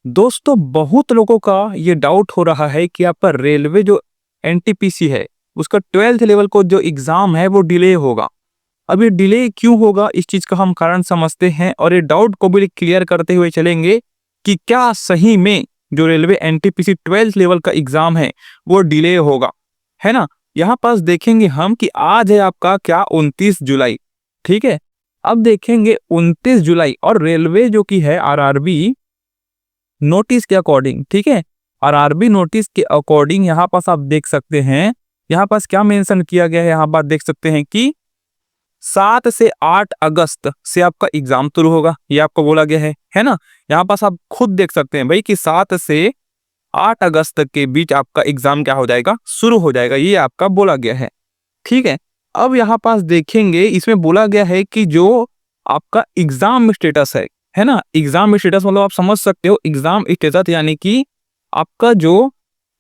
दोस्तों बहुत लोगों का ये डाउट हो रहा है कि आपका रेलवे जो एनटीपीसी है उसका 12th लेवल को जो एग्जाम है वो डिले होगा। अब ये डिले क्यों होगा, इस चीज का हम कारण समझते हैं और ये डाउट को भी क्लियर करते हुए चलेंगे कि क्या सही में जो रेलवे एनटीपीसी 12th लेवल का एग्जाम है वो डिले होगा, है ना। यहाँ पास देखेंगे हम कि आज है आपका क्या 29 जुलाई, ठीक है। अब देखेंगे 29 जुलाई और रेलवे जो की है आरआरबी नोटिस के अकॉर्डिंग, ठीक है, और आरबी नोटिस के अकॉर्डिंग यहाँ पास आप देख सकते हैं, यहाँ पास क्या मेंशन किया गया है, यहाँ पास देख सकते हैं कि 7 से 8 अगस्त से आपका एग्जाम शुरू होगा, ये आपको बोला गया है ना। यहाँ पास आप खुद देख सकते हैं भाई कि 7 से 8 अगस्त के बीच आपका एग्जाम क्या हो जाएगा, शुरू हो जाएगा, ये आपका बोला गया है, ठीक है। अब यहाँ पास देखेंगे इसमें बोला गया है कि जो आपका एग्जाम स्टेटस है ना, एग्जाम स्टेटस मतलब आप समझ सकते हो एग्जाम स्टेटस यानी कि आपका जो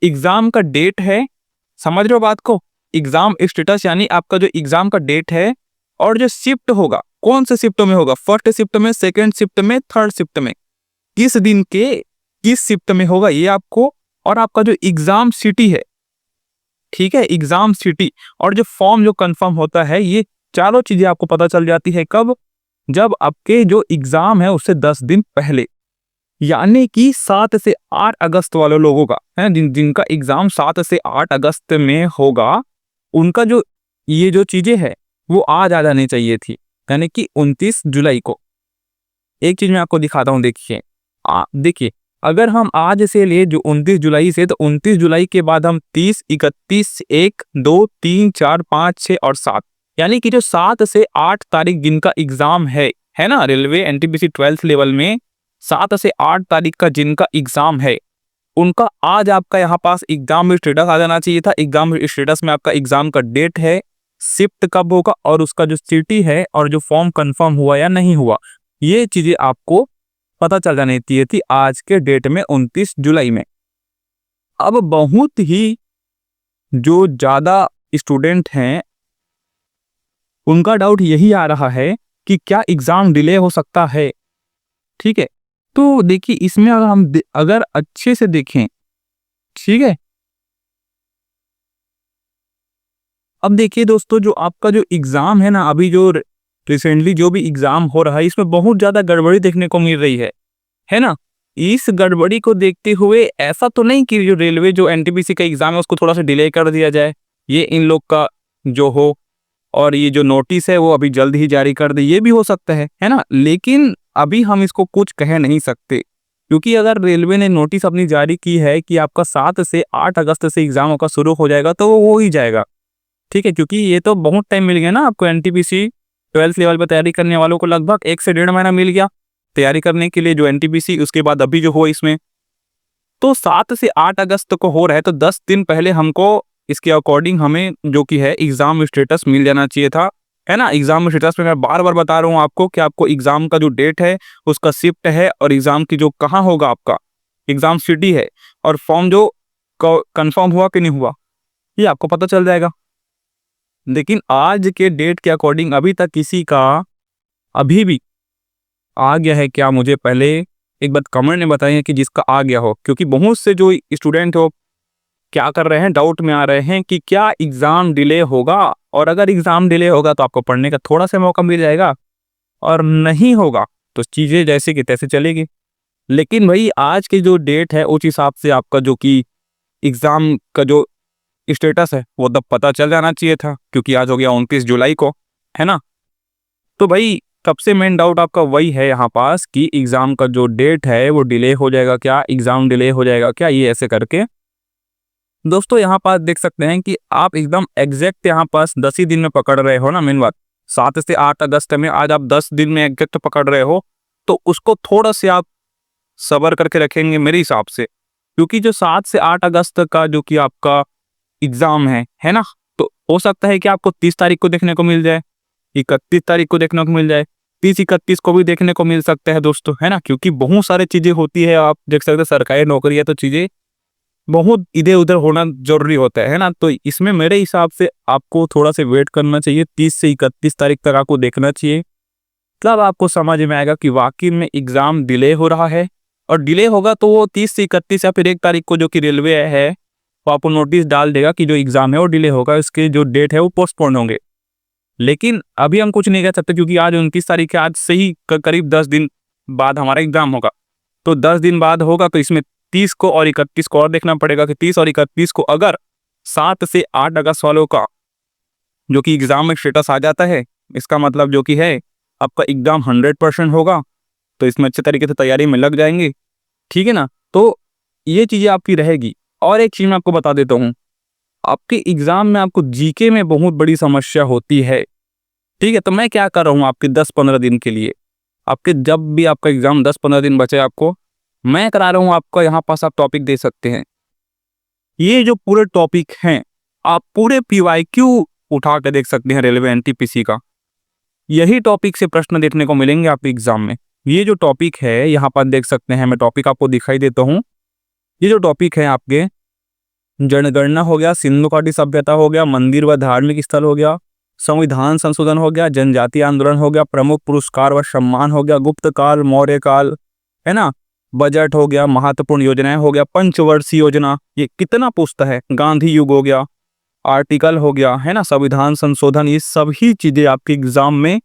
एग्जाम का डेट है, समझ रहे हो बात को। एग्जाम स्टेटस यानी आपका जो एग्जाम का डेट है और जो शिफ्ट होगा, कौन से शिफ्ट में होगा, फर्स्ट शिफ्ट में, सेकेंड शिफ्ट में, थर्ड शिफ्ट में, किस दिन के किस शिफ्ट में होगा ये आपको, और आपका जो एग्जाम सिटी है, ठीक है, एग्जाम सिटी और जो फॉर्म जो कंफर्म होता है, ये चारों चीजें आपको पता चल जाती है कब, जब आपके जो एग्जाम है उससे 10 दिन पहले, यानी कि 7 से 8 अगस्त वाले लोगों का है, जिनका एग्जाम 7 से 8 अगस्त में होगा, उनका जो ये जो चीजें है वो आज आ जानी चाहिए थी, यानी कि 29 जुलाई को। एक चीज मैं आपको दिखाता हूं, देखिए देखिए, अगर हम आज से ले जो 29 जुलाई से, तो 29 जुलाई के बाद हम 30, 31, 1, 2, 3, 4, 5, 6 और 7, यानी कि जो 7 से 8 तारीख जिनका एग्जाम है ना, रेलवे एनटीपीसी 12th लेवल में 7 से 8 तारीख का जिनका एग्जाम है, उनका आज आपका यहाँ पास एग्जाम स्टेटस आ जाना चाहिए था। एग्जाम स्टेटस में आपका एग्जाम का डेट है, शिफ्ट कब होगा और उसका जो सिटी है और जो फॉर्म कंफर्म हुआ या नहीं हुआ, ये चीजें आपको पता चल जानी चाहिए थी आज के डेट में 29 जुलाई में। अब बहुत ही जो ज्यादा स्टूडेंट हैं उनका डाउट यही आ रहा है कि क्या एग्जाम डिले हो सकता है, ठीक है। तो देखिए इसमें अगर हम अगर अच्छे से देखें, ठीक है, अब देखिए दोस्तों, जो आपका जो एग्जाम है ना, अभी जो रिसेंटली जो भी एग्जाम हो रहा है, इसमें बहुत ज्यादा गड़बड़ी देखने को मिल रही है ना। इस गड़बड़ी को देखते हुए ऐसा तो नहीं कि जो रेलवे जो एनटीपीसी का एग्जाम है उसको थोड़ा सा डिले कर दिया जाए, ये इन लोग का जो हो, और ये जो नोटिस है वो अभी जल्द ही जारी कर दे, ये भी हो सकता है ना। लेकिन अभी हम इसको कुछ कह नहीं सकते, क्योंकि अगर रेलवे ने नोटिस अपनी जारी की है कि आपका 7 से 8 अगस्त से एग्जाम का शुरू हो जाएगा, तो वो हो ही जाएगा, ठीक है। क्योंकि ये तो बहुत टाइम मिल गया ना आपको, एनटीपीसी 12th लेवल पर तैयारी करने वालों को लगभग 1 से 1.5 महीना मिल गया तैयारी करने के लिए जो एनटीपीसी, उसके बाद अभी जो हो इसमें, तो 7 से 8 अगस्त को हो रहा है, तो 10 दिन पहले हमको इसके अकॉर्डिंग हमें जो कि है एग्जाम स्टेटस मिल जाना चाहिए था, है ना। एग्जाम स्टेटस में मैं बार बार बता रहा हूँ आपको कि आपको एग्जाम का जो डेट है, उसका शिफ्ट है, और एग्जाम की जो कहाँ होगा आपका एग्जाम सिटी है, और फॉर्म जो कंफर्म हुआ कि नहीं हुआ, ये आपको पता चल जाएगा। लेकिन आज के डेट के अकॉर्डिंग अभी तक किसी का अभी भी आ गया है क्या, मुझे पहले एक बात कमेंट में बताइए कि जिसका आ गया हो, क्योंकि बहुत से जो स्टूडेंट हो क्या कर रहे हैं, डाउट में आ रहे हैं कि क्या एग्जाम डिले होगा, और अगर एग्जाम डिले होगा तो आपको पढ़ने का थोड़ा सा मौका मिल जाएगा, और नहीं होगा तो चीजें जैसे कि तैसे चलेगी। लेकिन भाई आज की जो डेट है उस हिसाब से आपका जो कि एग्जाम का जो स्टेटस है वो तब पता चल जाना चाहिए था, क्योंकि आज हो गया 29 जुलाई को, है ना। तो भाई सबसे मेन डाउट आपका वही है यहाँ पास कि एग्जाम का जो डेट है वो डिले हो जाएगा क्या, एग्जाम डिले हो जाएगा क्या, ये ऐसे करके। दोस्तों यहाँ पास देख सकते हैं कि आप एकदम एग्जैक्ट यहाँ पास 10 ही दिन में पकड़ रहे हो ना, मेन बात 7 से 8 अगस्त में, आज आप 10 दिन में एग्जैक्ट पकड़ रहे हो, तो उसको थोड़ा से आप सबर करके रखेंगे मेरे हिसाब से, क्योंकि जो 7 से 8 अगस्त का जो कि आपका एग्जाम है ना, तो हो सकता है कि आपको 30 तारीख को देखने को मिल जाए, 31 तारीख को देखने को मिल जाए, 30-31 को भी देखने को मिल सकता है दोस्तों, है ना। क्योंकि बहुत सारी चीजें होती है, आप देख सकते हैं सरकारी नौकरी है तो चीजें बहुत इधर उधर होना जरूरी होता है ना। तो इसमें मेरे हिसाब से आपको थोड़ा सा वेट करना चाहिए, 30 से 31 तारीख तक आपको देखना चाहिए, तब आपको समझ में आएगा कि वाकई में एग्जाम डिले हो रहा है और डिले होगा तो वो 30 से 31 या फिर 1 तारीख को जो कि रेलवे है वो आपको नोटिस डाल देगा कि जो एग्ज़ाम है वो डिले होगा, इसके जो डेट है वो पोस्टपोन होंगे। लेकिन अभी हम कुछ नहीं कह सकते क्योंकि आज 29 तारीख है, आज से ही करीब 10 दिन बाद हमारा एग्ज़ाम होगा। तो 10 दिन बाद होगा तो इसमें 30 को और 31 को और देखना पड़ेगा कि 30 और 31 को अगर 7 से 8 अगस्त वालों का जो कि एग्ज़ाम में स्टेटस आ जाता है, इसका मतलब जो कि है आपका एग्ज़ाम 100% होगा, तो इसमें अच्छे तरीके से तैयारी में लग जाएंगे, ठीक है ना। तो ये चीज़ें आपकी रहेगी। और एक चीज़ मैं आपको बता देता हूँ, आपके एग्ज़ाम में आपको जीके में बहुत बड़ी समस्या होती है, ठीक है। तो मैं क्या कर रहा हूँ आपके 10-15 दिन के लिए, आपके जब भी आपका एग्ज़ाम 10-15 दिन बचे आपको, मैं करा रहा हूँ आपका यहाँ पास, आप टॉपिक दे सकते हैं। ये जो पूरे टॉपिक हैं आप पूरे पीवाईक्यू उठा के देख सकते हैं रेलवे एनटीपीसी का। यही टॉपिक से प्रश्न देखने को मिलेंगे आपके एग्जाम में। ये जो टॉपिक है यहाँ पर देख सकते हैं, मैं टॉपिक आपको दिखाई देता हूँ। ये जो टॉपिक है आपके जनगणना हो गया, सिंधु घाटी सभ्यता हो गया, मंदिर व धार्मिक स्थल हो गया, संविधान संशोधन हो गया, जनजातीय आंदोलन हो गया, प्रमुख पुरस्कार व सम्मान हो गया, गुप्त काल, मौर्य काल, है ना, बजट हो गया, महत्वपूर्ण योजनाएं हो गया, पंचवर्षीय योजना, ये कितना पूछता है, गांधी युग हो गया, आर्टिकल हो गया, है ना, संविधान संशोधन, ये सभी चीजें आपके एग्जाम में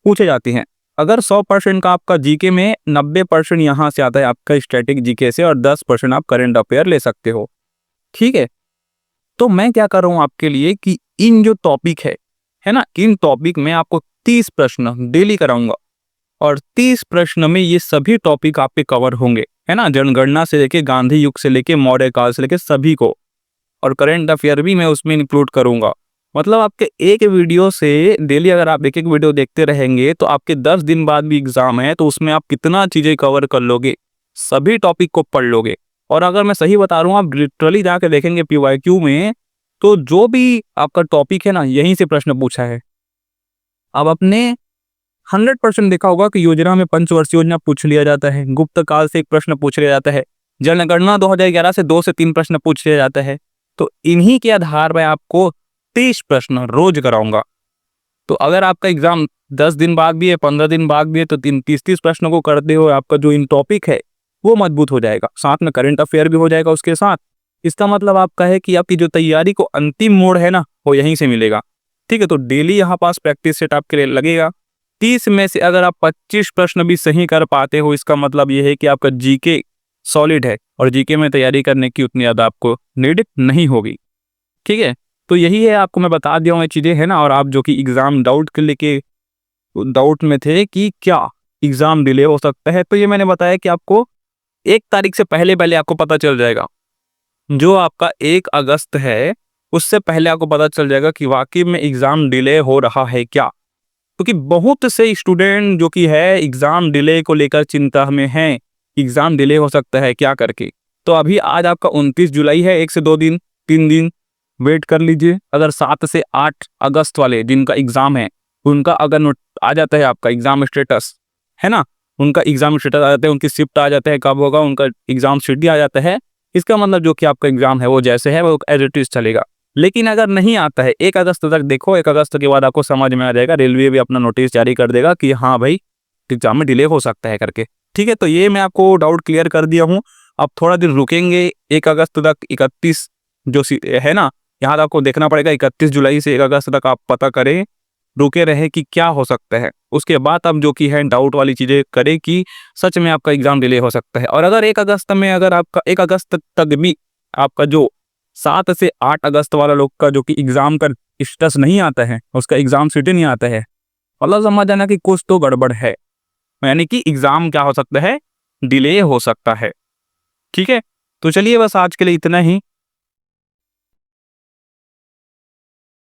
पूछे जाती हैं। अगर 100% का आपका जीके में 90% यहाँ से आता है आपका स्टैटिक जीके से, और 10% आप करंट अफेयर ले सकते हो, ठीक है। तो मैं क्या कर रहा हूँ आपके लिए कि इन जो टॉपिक है ना, इन टॉपिक में आपको 30 प्रश्न डेली कराऊंगा, और 30 प्रश्न में ये सभी टॉपिक आपके कवर होंगे, है ना, जनगणना से लेके गांधी युग से लेके मौर्य काल से लेके सभी को, और करंट अफेयर भी मैं उसमें इंक्लूड करूंगा। मतलब आपके एक वीडियो से डेली अगर आप एक एक वीडियो देखते रहेंगे तो आपके 10 दिन बाद भी एग्जाम है तो उसमें आप कितना चीजें कवर कर लोगे, सभी टॉपिक को पढ़ लोगे। और अगर मैं सही बता रहा हूँ, आप लिटरली जाके देखेंगे पीवाईक्यू में तो जो भी आपका टॉपिक है ना, यहीं से प्रश्न पूछा है। अब अपने 100% देखा होगा कि योजना में पंचवर्षीय योजना पूछ लिया जाता है, गुप्त काल से एक प्रश्न पूछ लिया जाता है, जनगणना 2011 से 2 से 3 प्रश्न पूछ लिया जाता है। तो इन्हीं के आधार पर आपको 30 प्रश्न रोज कराऊंगा। तो अगर आपका एग्जाम 10 दिन बाद भी है, 15 दिन बाद भी है, तो 30 प्रश्नों को करते हुए आपका जो इन टॉपिक है वो मजबूत हो जाएगा, साथ में करंट अफेयर भी हो जाएगा उसके साथ। इसका मतलब आपका है कि आपकी जो तैयारी को अंतिम मोड़ है ना, वो यहीं से मिलेगा, ठीक है। तो डेली यहाँ पास प्रैक्टिस सेट आपके लिए लगेगा। 30 में से अगर आप 25 प्रश्न भी सही कर पाते हो, इसका मतलब ये है कि आपका जीके सॉलिड है, और जीके में तैयारी करने की उतनी ज़्यादा आपको नीड नहीं होगी, ठीक है। तो यही है, आपको मैं बता दिया हूँ ये चीज़ें, है ना। और आप जो कि एग्ज़ाम डाउट के लेके डाउट में थे कि क्या एग्ज़ाम डिले हो सकता है, तो ये मैंने बताया कि आपको 1 तारीख से पहले पहले आपको पता चल जाएगा। जो आपका 1 अगस्त है उससे पहले आपको पता चल जाएगा कि वाकई में एग्ज़ाम डिले हो रहा है क्या। क्योंकि बहुत से स्टूडेंट जो कि है एग्ज़ाम डिले को लेकर चिंता में हैं, एग्ज़ाम डिले हो सकता है क्या करके। तो अभी आज आपका 29 जुलाई है, 1 से 2 दिन 3 दिन वेट कर लीजिए। अगर 7 से 8 अगस्त वाले जिनका एग्ज़ाम है उनका अगर नोट आ जाता है आपका एग्ज़ाम स्टेटस, है ना, उनका एग्ज़ाम स्टेटस आ जाता है, उनकी शिफ्ट आ जाता है, कब होगा उनका एग्ज़ाम शेड्यूल आ जाता है, इसका मतलब जो कि आपका एग्ज़ाम है वो जैसे है वो एज इट इज़ चलेगा। लेकिन अगर नहीं आता है 1 अगस्त तक देखो, 1 अगस्त के बाद आपको समझ में आ जाएगा, रेलवे भी अपना नोटिस जारी कर देगा कि हाँ भाई एग्जाम में डिले हो सकता है करके, ठीक है। तो ये मैं आपको डाउट क्लियर कर दिया हूँ। अब थोड़ा दिन रुकेंगे 1 अगस्त तक, 31 जो है ना, यहाँ आपको देखना पड़ेगा 31 जुलाई से 1 अगस्त तक आप पता करें, रुके रहे कि क्या हो सकता है। उसके बाद आप जो कि है डाउट वाली चीज़ें करें कि सच में आपका एग्जाम डिले हो सकता है। और अगर 1 अगस्त में अगर आपका 1 अगस्त तक भी आपका जो 7 से 8 अगस्त वाला लोग का जो कि एग्जाम का स्टेटस नहीं आता है, उसका एग्जाम शीट नहीं आता है, मतलब समझ आना कि कुछ तो गड़बड़ है, यानी कि एग्जाम क्या हो सकता है, डिले हो सकता है, ठीक है। तो चलिए बस आज के लिए इतना ही।